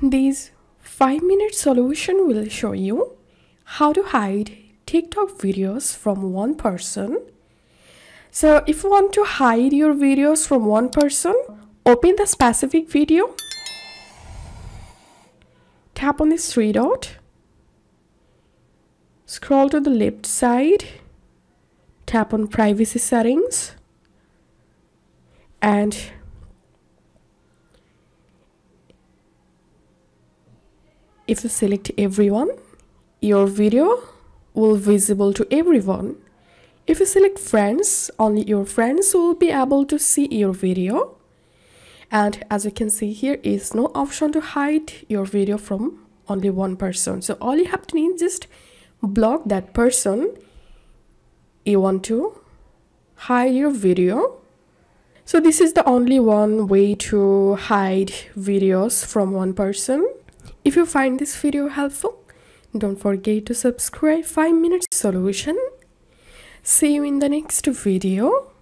This 5-minute solution will show you how to hide TikTok videos from one person. So if you want to hide your videos from one person, open the specific video, tap on this three dot, scroll to the left side, tap on privacy settings, and if you select everyone, your video will be visible to everyone. If you select friends, only your friends will be able to see your video. And as you can see, here is no option to hide your video from only one person. So all you have to need is just block that person you want to hide your video. So this is the only one way to hide videos from one person. If you find this video helpful, don't forget to subscribe. 5-minute solution. See you in the next video.